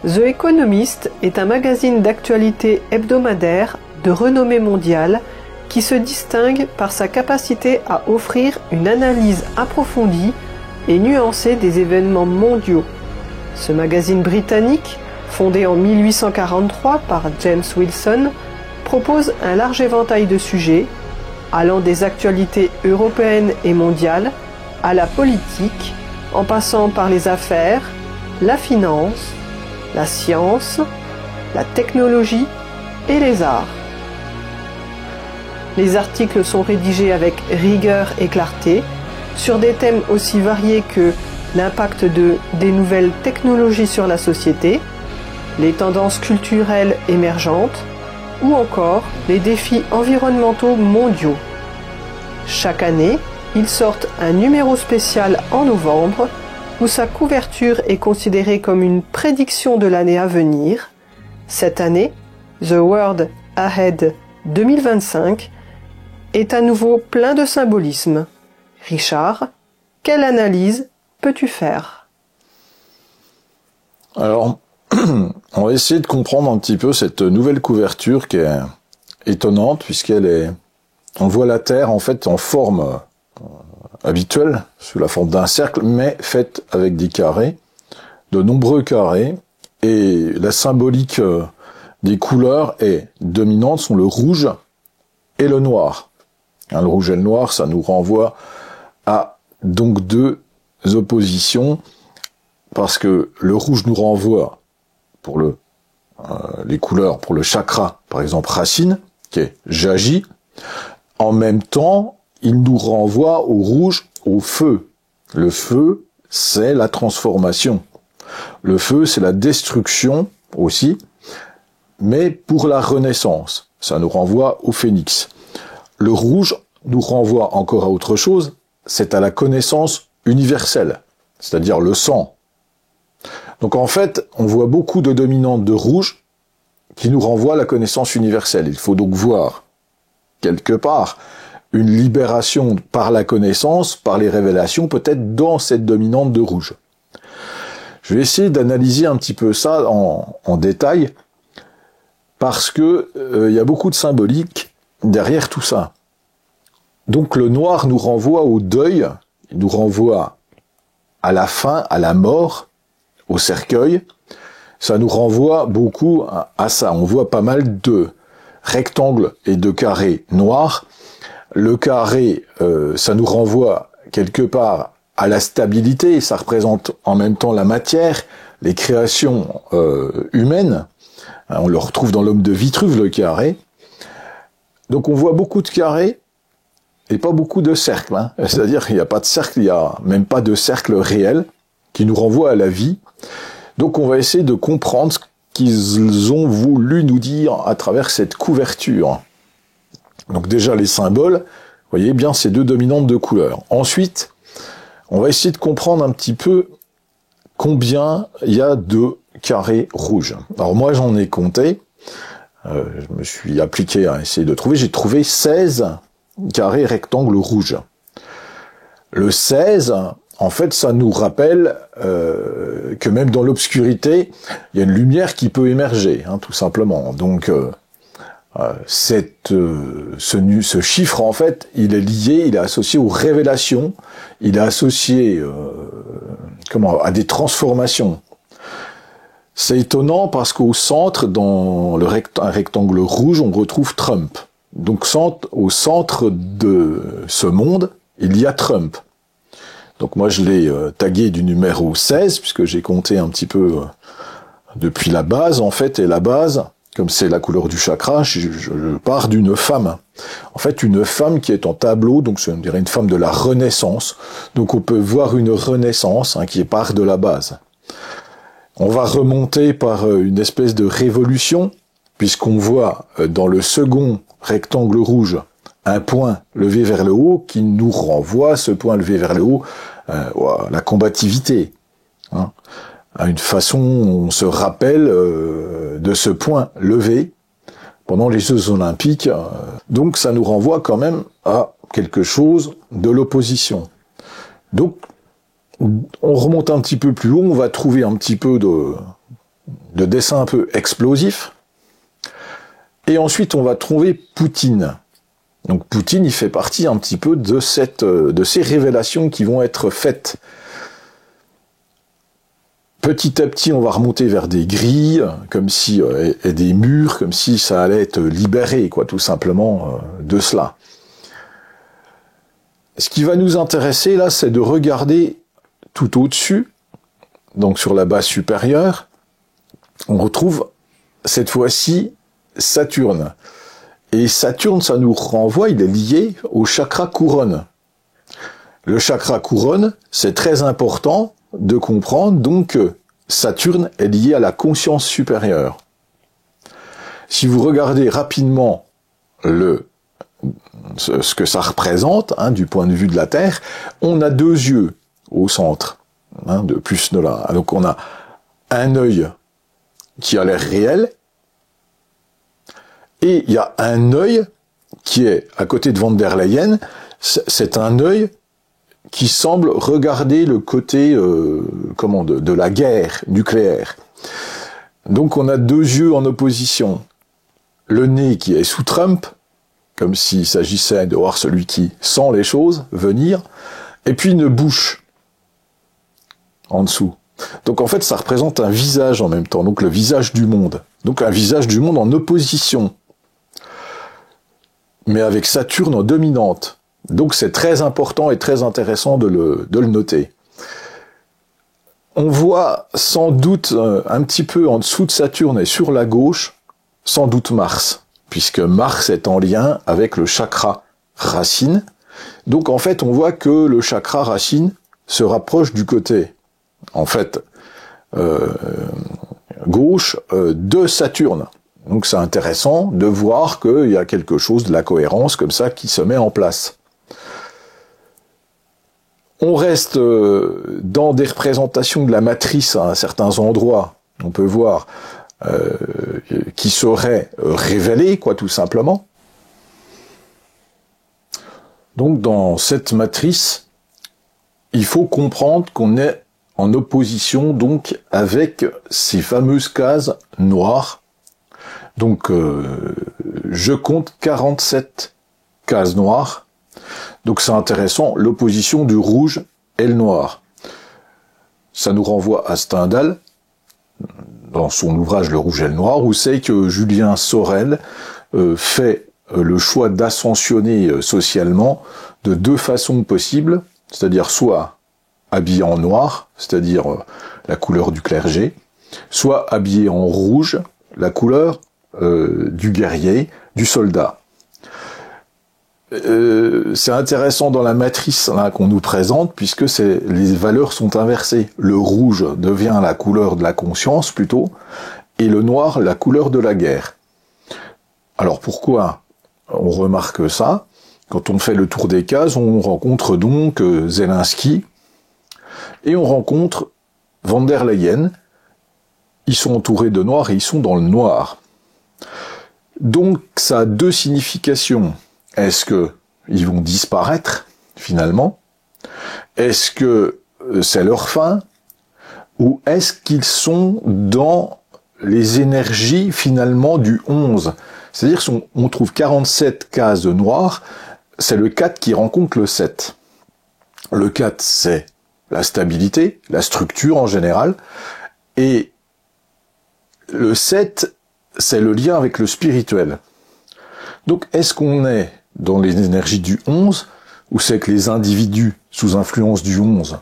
The Economist est un magazine d'actualité hebdomadaire de renommée mondiale qui se distingue par sa capacité à offrir une analyse approfondie et nuancée des événements mondiaux. Ce magazine britannique, fondé en 1843 par James Wilson, propose un large éventail de sujets, allant des actualités européennes et mondiales à la politique, en passant par les affaires, la finance, la science, la technologie et les arts. Les articles sont rédigés avec rigueur et clarté sur des thèmes aussi variés que l'impact des nouvelles technologies sur la société, les tendances culturelles émergentes ou encore les défis environnementaux mondiaux. Chaque année, ils sortent un numéro spécial en novembre où sa couverture est considérée comme une prédiction de l'année à venir. Cette année, The World Ahead 2025 est à nouveau plein de symbolisme. Richard, quelle analyse peux-tu faire ? Alors, on va essayer de comprendre un petit peu cette nouvelle couverture qui est étonnante on voit la Terre en fait en forme habituelle, sous la forme d'un cercle, mais faite avec des carrés, de nombreux carrés, et la symbolique des couleurs est dominante, sont le rouge et le noir. Le rouge et le noir, ça nous renvoie à donc deux oppositions, parce que le rouge nous renvoie pour les couleurs, pour le chakra, par exemple racine, qui est Jagi. En même temps, il nous renvoie au rouge, au feu. Le feu, c'est la transformation. Le feu, c'est la destruction aussi, mais pour la renaissance. Ça nous renvoie au phénix. Le rouge nous renvoie encore à autre chose, c'est à la connaissance universelle, c'est-à-dire le sang. Donc en fait, on voit beaucoup de dominantes de rouge qui nous renvoient à la connaissance universelle. Il faut donc voir, quelque part, une libération par la connaissance, par les révélations, peut-être dans cette dominante de rouge. Je vais essayer d'analyser un petit peu ça en détail, parce que y a beaucoup de symbolique derrière tout ça. Donc le noir nous renvoie au deuil, il nous renvoie à la fin, à la mort, au cercueil. Ça nous renvoie beaucoup à ça. On voit pas mal de rectangles et de carrés noirs. Le carré, ça nous renvoie quelque part à la stabilité, ça représente en même temps la matière, les créations humaines. On le retrouve dans l'homme de Vitruve, le carré. Donc on voit beaucoup de carrés et pas beaucoup de cercles. C'est-à-dire qu'il n'y a pas de cercle, il n'y a même pas de cercle réel qui nous renvoie à la vie. Donc on va essayer de comprendre ce qu'ils ont voulu nous dire à travers cette couverture. Donc déjà les symboles, vous voyez bien ces deux dominantes de couleurs. Ensuite, on va essayer de comprendre un petit peu combien il y a de carrés rouges. Alors moi j'en ai compté, je me suis appliqué à essayer de trouver, j'ai trouvé 16 carrés rectangles rouges. Le 16, en fait, ça nous rappelle que même dans l'obscurité, il y a une lumière qui peut émerger, tout simplement. Donc ce chiffre, en fait, il est lié, il est associé aux révélations, il est associé à des transformations. C'est étonnant parce qu'au centre, dans un rectangle rouge, on retrouve Trump. Donc au centre de ce monde, il y a Trump. Donc moi je l'ai tagué du numéro 16, puisque j'ai compté un petit peu depuis la base, en fait, et la base, comme c'est la couleur du chakra, je pars d'une femme. En fait, une femme qui est en tableau, donc on dirait une femme de la Renaissance. Donc on peut voir une Renaissance qui part de la base. On va remonter par une espèce de révolution, puisqu'on voit dans le second rectangle rouge un point levé vers le haut qui nous renvoie, ce point levé vers le haut, à la combativité. À une façon, on se rappelle de ce point levé pendant les Jeux Olympiques. Donc ça nous renvoie quand même à quelque chose de l'opposition. Donc on remonte un petit peu plus haut, on va trouver un petit peu de dessin un peu explosif. Et ensuite, on va trouver Poutine. Donc Poutine, il fait partie un petit peu de ces révélations qui vont être faites. Petit à petit, on va remonter vers des grilles, comme si et des murs, comme si ça allait être libéré, quoi, tout simplement de cela. Ce qui va nous intéresser là, c'est de regarder tout au-dessus, donc sur la base supérieure, on retrouve cette fois-ci Saturne. Et Saturne, ça nous renvoie, il est lié au chakra couronne. Le chakra couronne, c'est très important de comprendre donc que Saturne est lié à la conscience supérieure. Si vous regardez rapidement ce que ça représente, du point de vue de la Terre, on a deux yeux au centre, de plus de là. Donc on a un œil qui a l'air réel, et il y a un œil qui est à côté de Van der Leyen, c'est un œil qui semble regarder le côté de la guerre nucléaire. Donc on a deux yeux en opposition. Le nez qui est sous Trump, comme s'il s'agissait de voir celui qui sent les choses venir, et puis une bouche en dessous. Donc en fait ça représente un visage en même temps, donc le visage du monde. Donc un visage du monde en opposition, mais avec Saturne en dominante. Donc c'est très important et très intéressant de le noter. On voit sans doute un petit peu en dessous de Saturne et sur la gauche, sans doute Mars, puisque Mars est en lien avec le chakra racine. Donc en fait on voit que le chakra racine se rapproche du côté, en fait, gauche de Saturne. Donc c'est intéressant de voir qu'il y a quelque chose de la cohérence comme ça qui se met en place. On reste dans des représentations de la matrice à certains endroits, on peut voir, qui seraient révélées, quoi, tout simplement. Donc dans cette matrice, il faut comprendre qu'on est en opposition donc avec ces fameuses cases noires. Donc je compte 47 cases noires. Donc c'est intéressant, l'opposition du rouge et le noir. Ça nous renvoie à Stendhal, dans son ouvrage Le Rouge et le Noir, où c'est que Julien Sorel fait le choix d'ascensionner socialement de deux façons possibles, c'est-à-dire soit habillé en noir, c'est-à-dire la couleur du clergé, soit habillé en rouge, la couleur du guerrier, du soldat. C'est intéressant dans la matrice là, qu'on nous présente, puisque les valeurs sont inversées. Le rouge devient la couleur de la conscience plutôt, et le noir la couleur de la guerre. Alors pourquoi on remarque ça? Quand on fait le tour des cases, on rencontre donc Zelensky, et on rencontre Van der Leyen. Ils sont entourés de noir et ils sont dans le noir. Donc ça a deux significations. Est-ce que ils vont disparaître, finalement? Est-ce que c'est leur fin? Ou est-ce qu'ils sont dans les énergies, finalement, du 11? C'est-à-dire qu'on trouve 47 cases noires, c'est le 4 qui rencontre le 7. Le 4, c'est la stabilité, la structure en général, et le 7, c'est le lien avec le spirituel. Donc, est-ce qu'on est dans les énergies du 11, où c'est que les individus sous influence du 11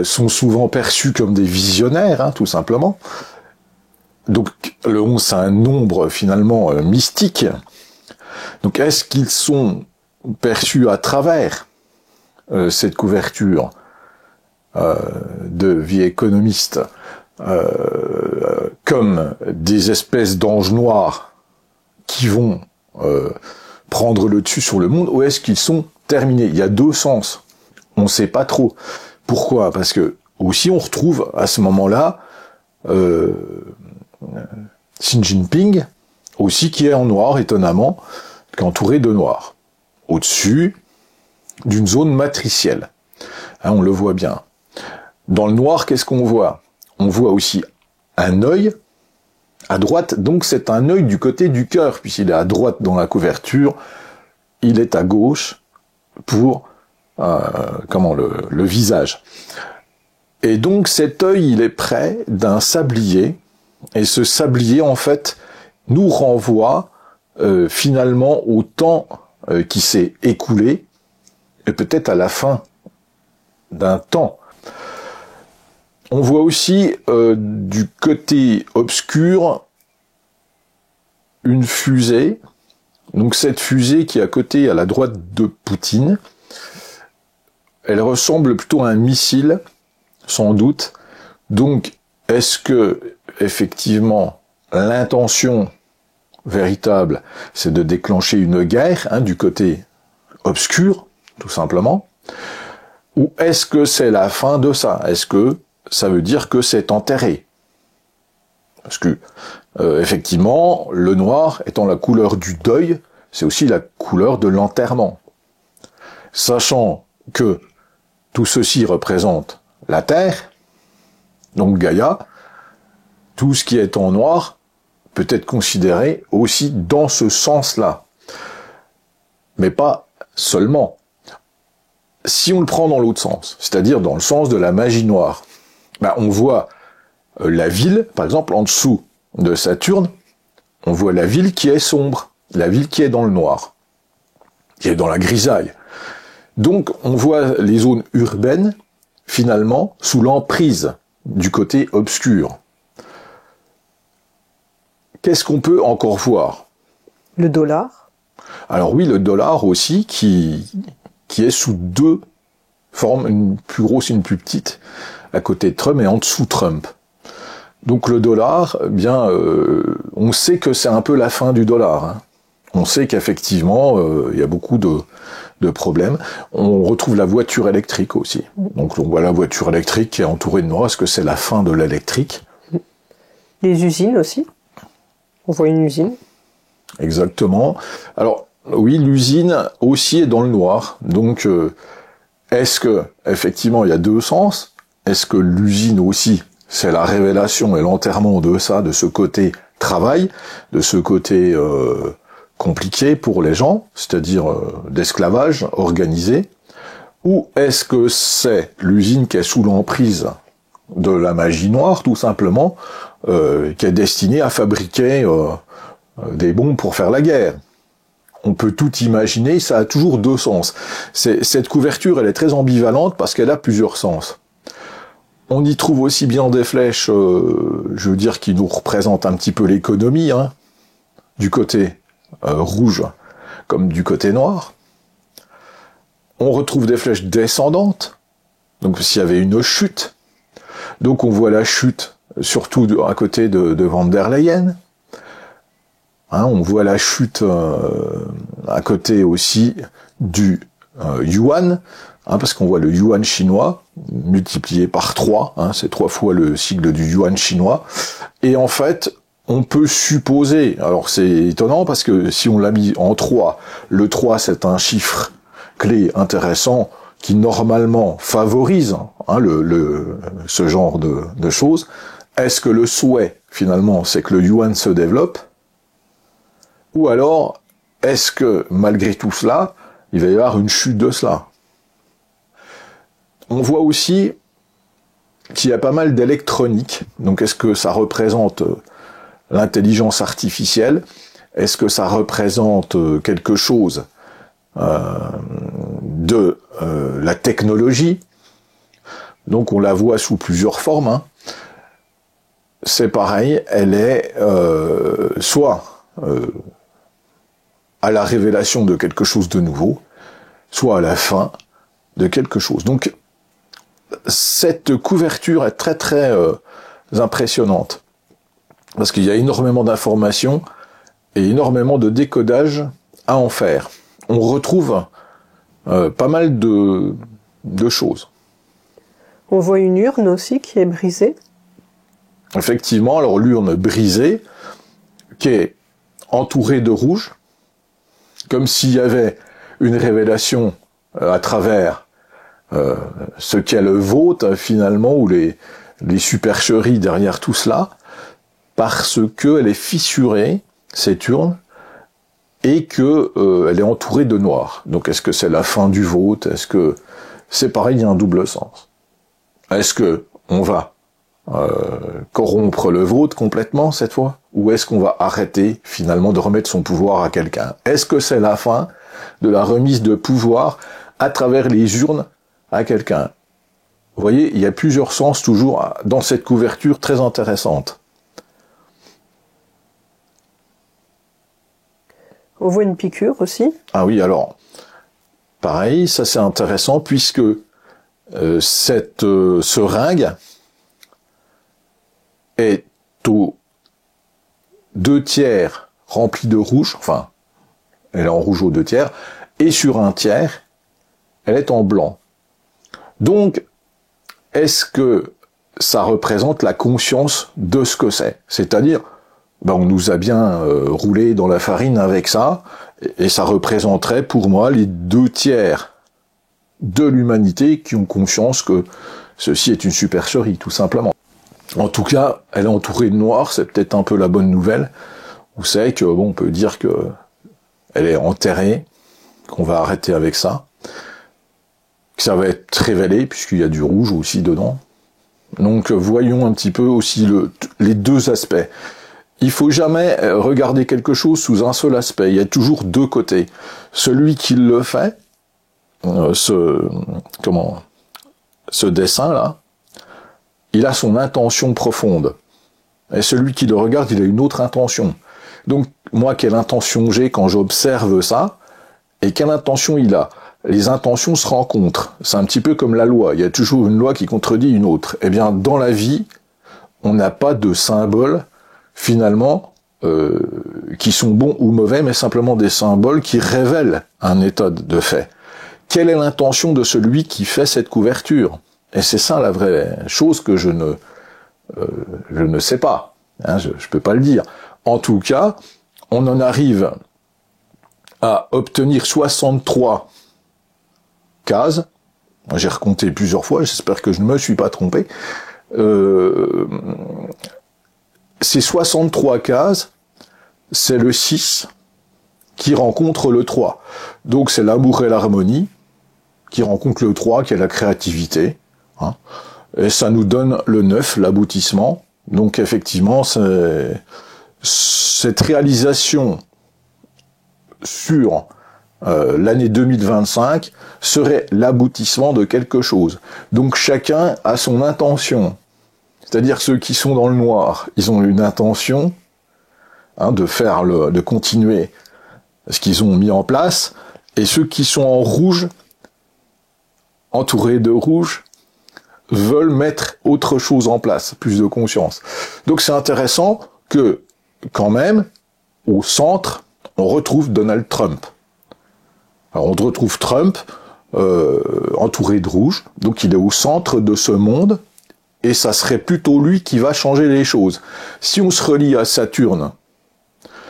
sont souvent perçus comme des visionnaires, tout simplement. Donc le 11, c'est un nombre finalement mystique. Donc est-ce qu'ils sont perçus à travers cette couverture de vie économiste comme des espèces d'anges noirs qui vont prendre le dessus sur le monde, ou est-ce qu'ils sont terminés? Il y a deux sens. On ne sait pas trop. Pourquoi? Parce que aussi on retrouve à ce moment-là Xi Jinping, aussi qui est en noir, étonnamment, qui est entouré de noir, au-dessus d'une zone matricielle. On le voit bien. Dans le noir, qu'est-ce qu'on voit? On voit aussi un œil à droite, donc c'est un œil du côté du cœur, puisqu'il est à droite dans la couverture, il est à gauche pour le visage. Et donc cet œil, il est près d'un sablier, et ce sablier, en fait, nous renvoie finalement au temps qui s'est écoulé, et peut-être à la fin d'un temps. On voit aussi du côté obscur une fusée. Donc cette fusée qui est à côté, à la droite de Poutine, elle ressemble plutôt à un missile, sans doute. Donc est-ce que effectivement l'intention véritable, c'est de déclencher une guerre du côté obscur, tout simplement, ou est-ce que c'est la fin de ça? Est-ce que ça veut dire que c'est enterré? Parce que, effectivement, le noir étant la couleur du deuil, c'est aussi la couleur de l'enterrement. Sachant que tout ceci représente la Terre, donc Gaïa, tout ce qui est en noir peut être considéré aussi dans ce sens-là. Mais pas seulement. Si on le prend dans l'autre sens, c'est-à-dire dans le sens de la magie noire, on voit la ville, par exemple, en dessous de Saturne, on voit la ville qui est sombre, la ville qui est dans le noir, qui est dans la grisaille. Donc, on voit les zones urbaines, finalement, sous l'emprise du côté obscur. Qu'est-ce qu'on peut encore voir? Le dollar. Alors oui, le dollar aussi, qui est sous deux formes, une plus grosse et une plus petite, à côté de Trump et en dessous Trump. Donc le dollar, on sait que c'est un peu la fin du dollar. On sait qu'effectivement, il y a beaucoup de problèmes. On retrouve la voiture électrique aussi. Donc on voit la voiture électrique qui est entourée de noir. Est-ce que c'est la fin de l'électrique? Les usines aussi. On voit une usine. Exactement. Alors oui, l'usine aussi est dans le noir. Donc est-ce que effectivement il y a deux sens? Est-ce que l'usine aussi, c'est la révélation et l'enterrement de ça, de ce côté travail, de ce côté compliqué pour les gens, c'est-à-dire d'esclavage organisé, ou est-ce que c'est l'usine qui est sous l'emprise de la magie noire, tout simplement, qui est destinée à fabriquer des bombes pour faire la guerre? On peut tout imaginer, ça a toujours deux sens. Cette couverture, elle est très ambivalente parce qu'elle a plusieurs sens. On y trouve aussi bien des flèches, je veux dire, qui nous représentent un petit peu l'économie, du côté rouge comme du côté noir. On retrouve des flèches descendantes, donc s'il y avait une chute. Donc on voit la chute, surtout à côté de Van der Leyen. On voit la chute à côté aussi du yuan, parce qu'on voit le yuan chinois multiplié par 3, c'est 3 fois le sigle du yuan chinois. Et en fait, on peut supposer, alors c'est étonnant parce que si on l'a mis en 3, le 3 c'est un chiffre clé intéressant qui normalement favorise ce genre de choses. Est-ce que le souhait finalement c'est que le yuan se développe? Ou alors, est-ce que, malgré tout cela, il va y avoir une chute de cela? On voit aussi qu'il y a pas mal d'électronique. Donc, est-ce que ça représente l'intelligence artificielle? Est-ce que ça représente quelque chose de la technologie? Donc, on la voit sous plusieurs formes. C'est pareil, elle est soit à la révélation de quelque chose de nouveau, soit à la fin de quelque chose. Donc, cette couverture est très très impressionnante, parce qu'il y a énormément d'informations et énormément de décodage à en faire. On retrouve pas mal de choses. On voit une urne aussi qui est brisée. Effectivement, alors l'urne brisée, qui est entourée de rouge, comme s'il y avait une révélation à travers ce qu'est le vote, finalement, ou les supercheries derrière tout cela. parce que elle est fissurée, cette urne, et que elle est entourée de noir. Donc est-ce que c'est la fin du vote? Est-ce que c'est pareil, il y a un double sens? Est-ce que on va corrompre le vote complètement cette fois? Ou est-ce qu'on va arrêter finalement de remettre son pouvoir à quelqu'un? Est-ce que c'est la fin de la remise de pouvoir à travers les urnes à quelqu'un? Vous voyez, il y a plusieurs sens toujours dans cette couverture très intéressante. On voit une piqûre aussi. Ah oui, alors, pareil, ça c'est intéressant puisque cette seringue est aux 2/3 remplie de rouge, enfin, elle est en rouge aux 2/3, et sur un tiers, elle est en blanc. Donc, est-ce que ça représente la conscience de ce que c'est? C'est-à-dire, on nous a bien roulé dans la farine avec ça, et ça représenterait pour moi les 2/3 de l'humanité qui ont conscience que ceci est une supercherie, tout simplement. En tout cas, elle est entourée de noir, c'est peut-être un peu la bonne nouvelle. Vous savez que, on peut dire que elle est enterrée, qu'on va arrêter avec ça, que ça va être révélé, puisqu'il y a du rouge aussi dedans. Donc, voyons un petit peu aussi les deux aspects. Il faut jamais regarder quelque chose sous un seul aspect. Il y a toujours deux côtés. Celui qui le fait, ce dessin-là, il a son intention profonde. Et celui qui le regarde, il a une autre intention. Donc, moi, quelle intention j'ai quand j'observe ça, et quelle intention il a? Les intentions se rencontrent. C'est un petit peu comme la loi. Il y a toujours une loi qui contredit une autre. Eh bien, dans la vie, on n'a pas de symboles finalement, qui sont bons ou mauvais, mais simplement des symboles qui révèlent un état de fait. Quelle est l'intention de celui qui fait cette couverture? Et c'est ça la vraie chose que je ne sais pas. Hein, je peux pas le dire. En tout cas, on en arrive à obtenir 63 cases. J'ai recompté plusieurs fois, j'espère que je ne me suis pas trompé. Ces 63 cases, c'est le 6 qui rencontre le 3. Donc c'est l'amour et l'harmonie qui rencontre le 3, qui est la créativité. Hein. Et ça nous donne le 9, l'aboutissement. Donc effectivement, cette réalisation sur l'année 2025 serait l'aboutissement de quelque chose. Donc chacun a son intention. C'est-à-dire ceux qui sont dans le noir, ils ont une intention de continuer ce qu'ils ont mis en place, et ceux qui sont en rouge, entourés de rouge, veulent mettre autre chose en place, plus de conscience. Donc c'est intéressant que, quand même, au centre, on retrouve Donald Trump. Alors on retrouve Trump entouré de rouge, donc il est au centre de ce monde, et ça serait plutôt lui qui va changer les choses. Si on se relie à Saturne,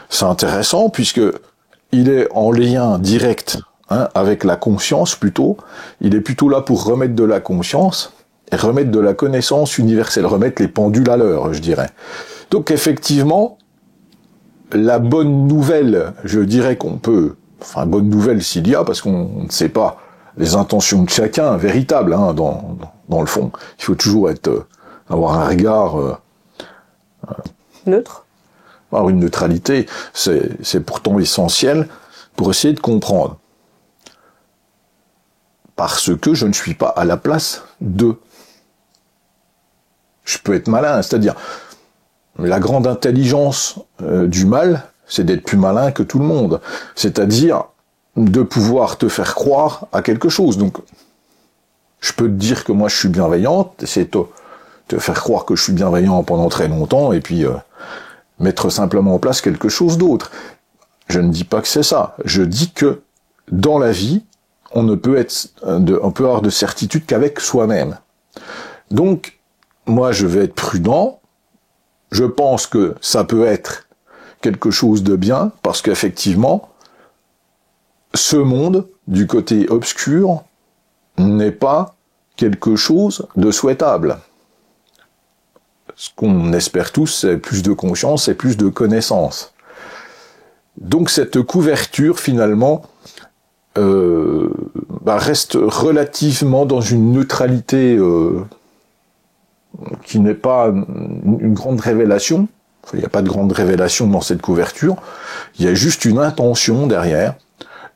c'est intéressant puisque il est en lien direct avec la conscience plutôt. Il est plutôt là pour remettre de la conscience et remettre de la connaissance universelle, remettre les pendules à l'heure, je dirais. Donc effectivement, la bonne nouvelle, je dirais qu'on peut, enfin bonne nouvelle s'il y a, parce qu'on ne sait pas les intentions de chacun véritables dans le fond. Il faut toujours avoir un regard neutre. Alors une neutralité, c'est pourtant essentiel pour essayer de comprendre. Parce que je ne suis pas à la place d'eux. Je peux être malin, c'est-à-dire la grande intelligence du mal, c'est d'être plus malin que tout le monde. C'est-à-dire de pouvoir te faire croire à quelque chose. Donc, je peux te dire que moi je suis bienveillante, essayer de te faire croire que je suis bienveillant pendant très longtemps, et puis mettre simplement en place quelque chose d'autre. Je ne dis pas que c'est ça. Je dis que dans la vie, on peut avoir de certitude qu'avec soi-même. Donc, moi je vais être prudent. Je pense que ça peut être quelque chose de bien, parce qu'effectivement, ce monde, du côté obscur, n'est pas quelque chose de souhaitable. ce qu'on espère tous, c'est plus de conscience et plus de connaissances. Donc cette couverture, finalement, reste relativement dans une neutralité qui n'est pas une grande révélation. Il n'y a pas de grande révélation dans cette couverture. Il y a juste une intention derrière,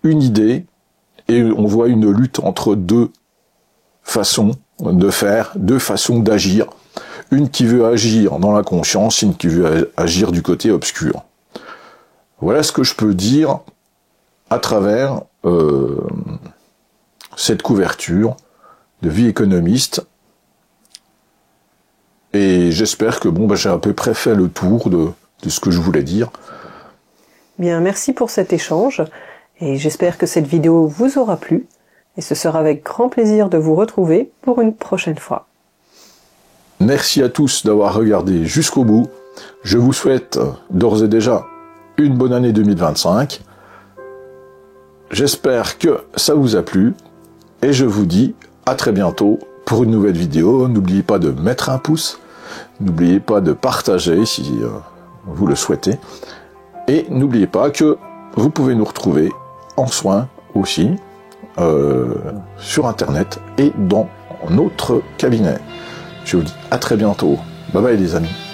une idée, et on voit une lutte entre deux façons de faire, deux façons d'agir. Une qui veut agir dans la conscience, une qui veut agir du côté obscur. Voilà ce que je peux dire à travers cette couverture de Vie économiste. Et j'espère que j'ai à peu près fait le tour de ce que je voulais dire. Bien, merci pour cet échange. Et j'espère que cette vidéo vous aura plu. Et ce sera avec grand plaisir de vous retrouver pour une prochaine fois. Merci à tous d'avoir regardé jusqu'au bout. Je vous souhaite d'ores et déjà une bonne année 2025. J'espère que ça vous a plu. Et je vous dis à très bientôt pour une nouvelle vidéo. N'oubliez pas de mettre un pouce. N'oubliez pas de partager si vous le souhaitez. Et n'oubliez pas que vous pouvez nous retrouver en soins aussi sur Internet et dans notre cabinet. Je vous dis à très bientôt. Bye bye les amis.